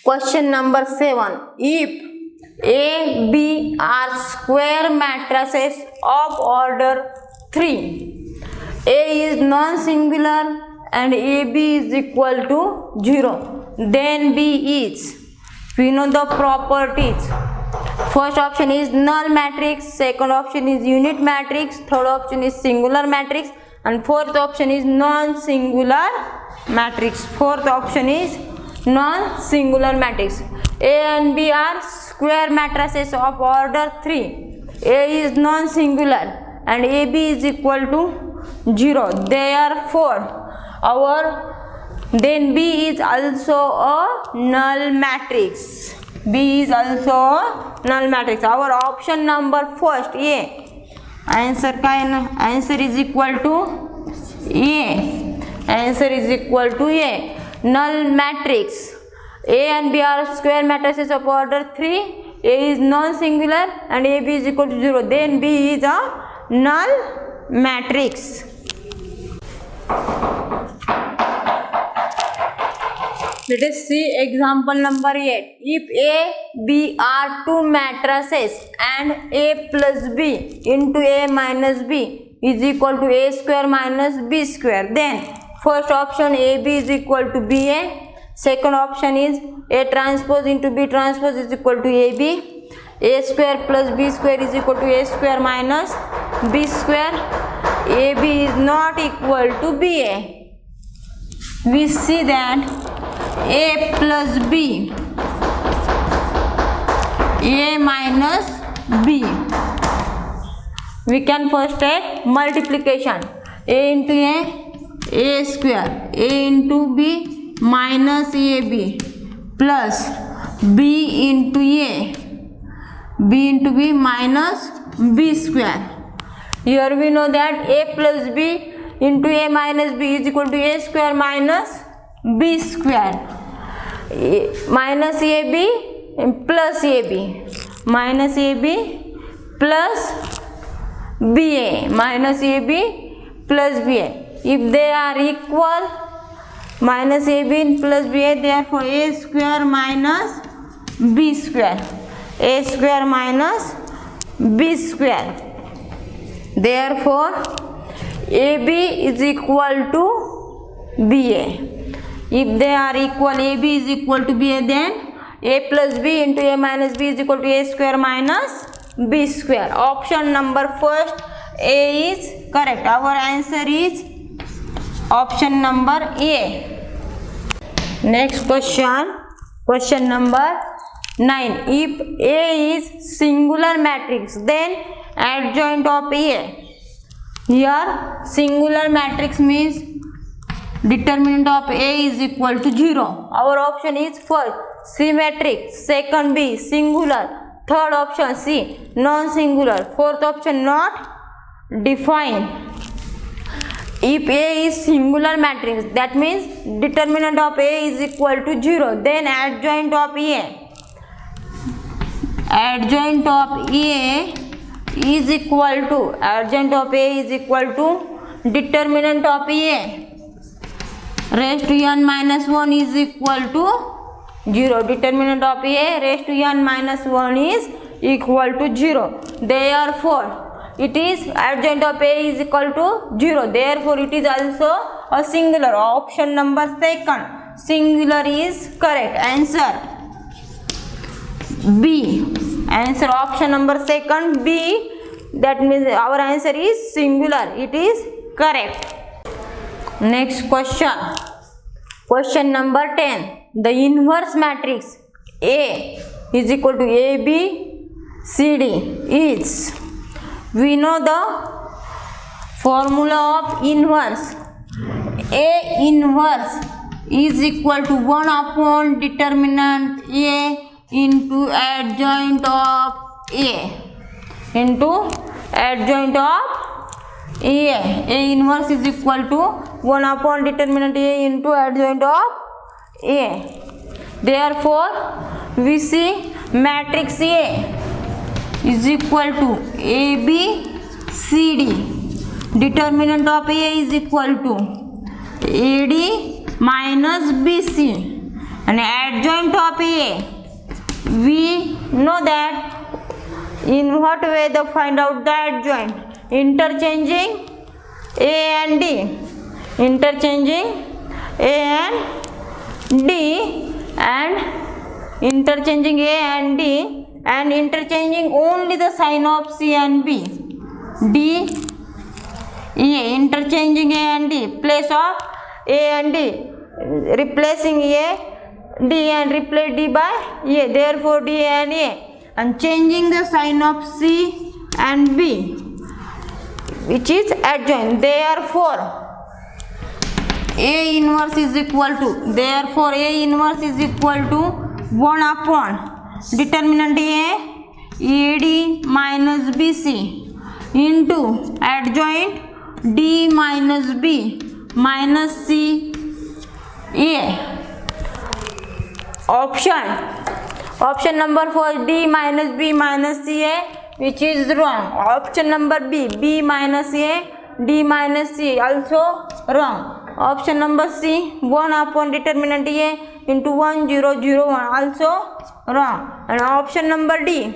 Question number 7. If A, B are square matrices of order 3, A is non-singular and AB is equal to 0, then B is. We know the properties. First option is null matrix, second option is unit matrix, third option is singular matrix, and fourth option is non-singular matrix. Fourth option is non-singular matrix. A and B are square matrices of order 3. A is non-singular and AB is equal to 0. Therefore, then B is also a null matrix. B is also a null matrix. Our option number first, A. Answer is equal to A. Answer is equal to A. Null matrix. A and B are square matrices of order 3. A is non-singular and AB is equal to 0. Then B is a null matrix. Let us see example number 8. If A, B are two matrices and A plus B into A minus B is equal to A square minus B square, then first option AB is equal to BA. Second option is A transpose into B transpose is equal to AB. A square plus B square is equal to A square minus B square. AB is not equal to BA. We see that A plus B, A minus B. We can first take multiplication. A into A square, A into B minus AB plus B into A, B into B minus B square. Here we know that A plus B into A minus B is equal to A square minus B square. Minus AB plus AB, minus AB plus BA, minus AB plus BA. If they are equal, minus AB plus BA, therefore A square minus B square, A square minus B square. Therefore AB is equal to BA. If they are equal, AB is equal to BA, then A plus B into A minus B is equal to A square minus B square. Option number first, A is correct. Our answer is option number A. Next question number 9. If A is singular matrix, then adjoint of A. Here singular matrix means determinant of A is equal to 0. Our option is first symmetric, second B singular, third option C non-singular, fourth option not defined. If A is singular matrix, that means determinant of A is equal to 0. Then adjoint of A is equal to determinant of A raised to n minus 1 is equal to 0. Determinant of A raised to n minus 1 is equal to 0. Therefore it is adjoint of A is equal to 0. Therefore it is also a singular. Option number second, singular is correct. Answer B. Answer option number second B. That means our answer is singular. It is correct. Next question. Question number 10. The inverse matrix A is equal to AB CD is. We know the formula of inverse. A inverse is equal to 1 upon determinant A into adjoint of A A inverse is equal to 1 upon determinant A into adjoint of A. Therefore we see matrix A is equal to AB CD. Determinant of A is equal to AD minus BC. and adjoint of A. We know that in what way they find out the adjoint? Interchanging A and D. Interchanging A and D and interchanging A and D and interchanging only the sign of C and B. D, A, interchanging A and D, place of A and D, replacing A, D and replace D by A, therefore D and A, and changing the sign of C and B, which is adjoint. Therefore A inverse is equal to, therefore A inverse is equal to 1 upon determinant A, AD minus BC into adjoint D minus B minus C A. Option number 4, D minus B minus C A, which is wrong. Option number B, B minus A, D minus C, also wrong. Option number C, 1 upon determinant A into 1 0 0 1, also wrong. And option number D,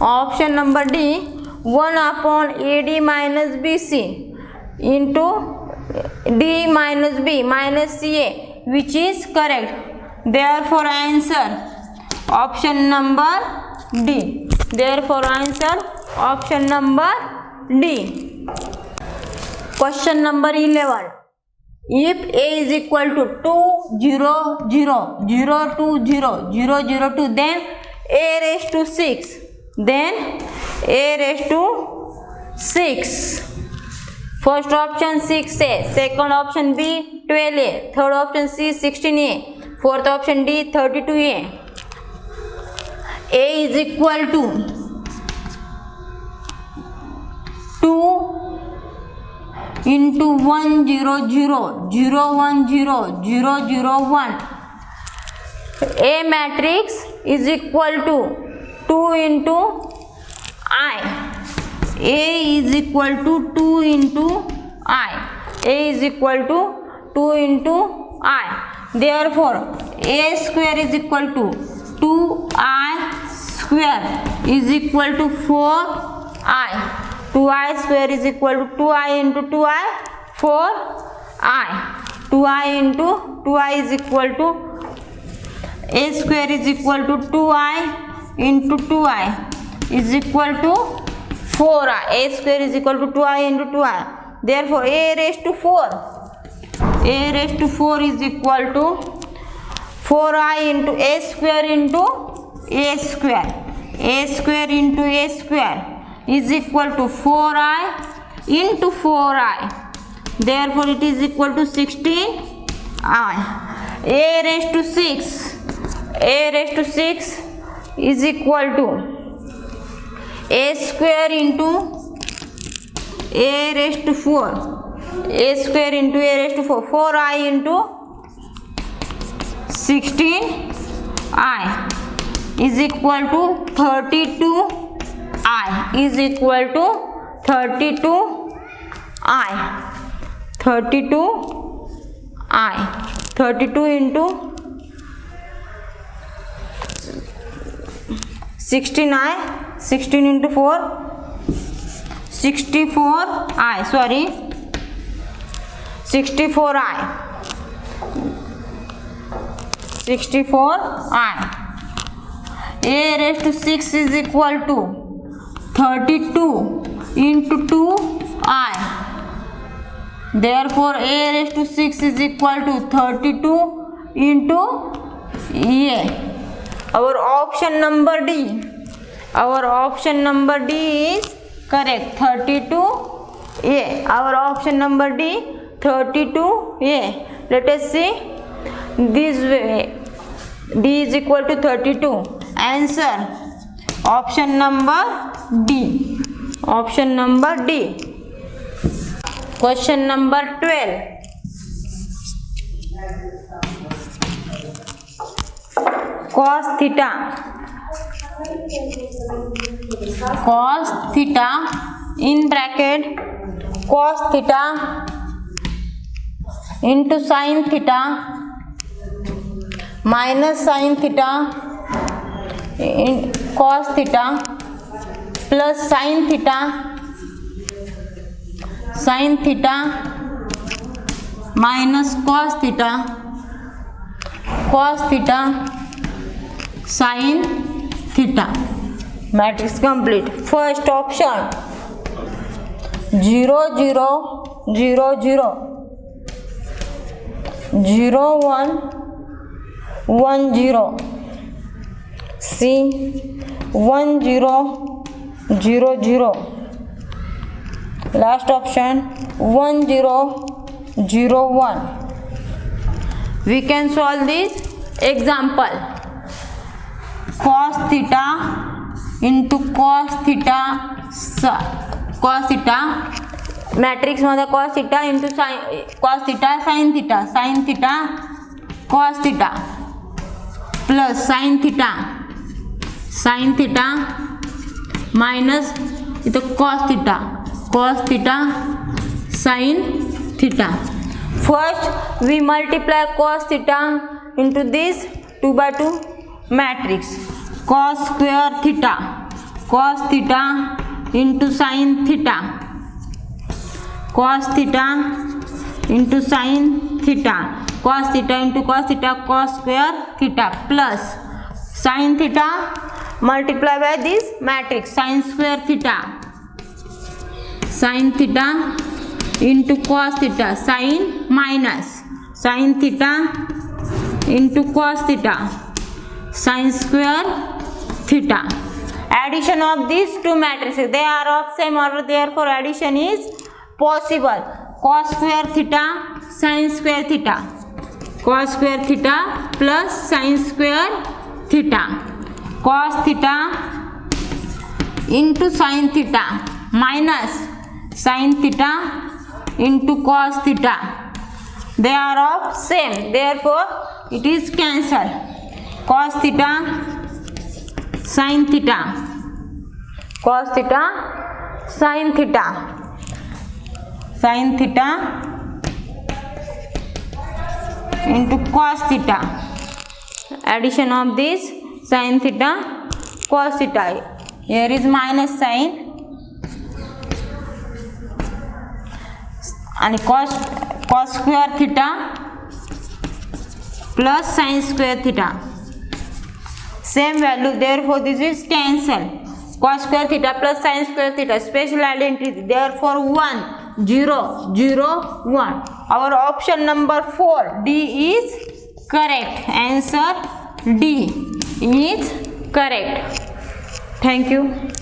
option number D, 1 upon AD minus BC into D minus B minus CA, which is correct. Therefore answer option number D. Therefore answer option number D. Question number 11. If A is equal to 2 0 0 0 2 0 0 0 2, then A raised to 6. Then A raised to 6. First option 6A, second option B 12A, third option C 16A, fourth option D 32A. A is equal to 2 into 1 0 0 0 1 0 0 0 1. A matrix is equal to 2 into I. A is equal to 2 into I. A is equal to 2 into I. Therefore A square is equal to 2I square is equal to 4I. 2I square is equal to 2I into 2I, 4I. 2I into 2I is equal to, A square is equal to 2I into 2I is equal to 4I. A square is equal to 2I into 2I. Therefore A raised to 4. A raised to 4 is equal to 4I into A square into A square. A square into A square is equal to 4I into 4I. Therefore it is equal to 16I. A raised to 6. A raised to 6 is equal to A square into A raised to 4. A square into A raised to 4. 4I into 16I is equal to 32I is equal to 32I. 32I. 32 into 16I. 16 into 4. 64I. Sorry. 64I. 64I. A raised to 6 is equal to 32 into 2I. Therefore A raised to 6 is equal to 32 into A. Our option number D. Our option number D is correct. 32A. Our option number D 32A. Let us see this way. D is equal to 32. Answer option number D. Option number D. Question number 12. Cos theta. Cos theta in bracket cos theta into sin theta minus sin theta in cos theta plus sin theta minus cos theta sin theta. Matrix complete. First option 0 0 0 0 0 1 1 0 C 1 0 0 0. Last option 1 0 0 1. We can solve this example. Cos theta into cos theta matrix मध्ये cos theta into cos theta sin theta cos theta plus sin theta minus इथं cos theta sin theta. First we multiply cos theta into this 2 by 2 matrix. Cos square theta into sin theta cos theta into sin theta cos theta into cos theta cos square theta plus sin theta multiply by this matrix sin square theta into cos theta sin minus sin theta into cos theta sin square theta. Addition of these two matrices, they are of same order, therefore addition is possible. Cos square theta sin square theta cos square theta plus sin square theta cos theta into sin theta minus sin theta into cos theta. They are of same, therefore it is cancelled. Cos theta sin theta cos theta sin theta into cos theta. Addition of this sin theta cos theta. Here is minus sign and cos square theta plus sin square theta. Same value, therefore this is cancel. Cos square theta plus sin square theta, special identity, therefore 1 0 0 1. Our option number 4 D is correct. Answer D is correct. Thank you.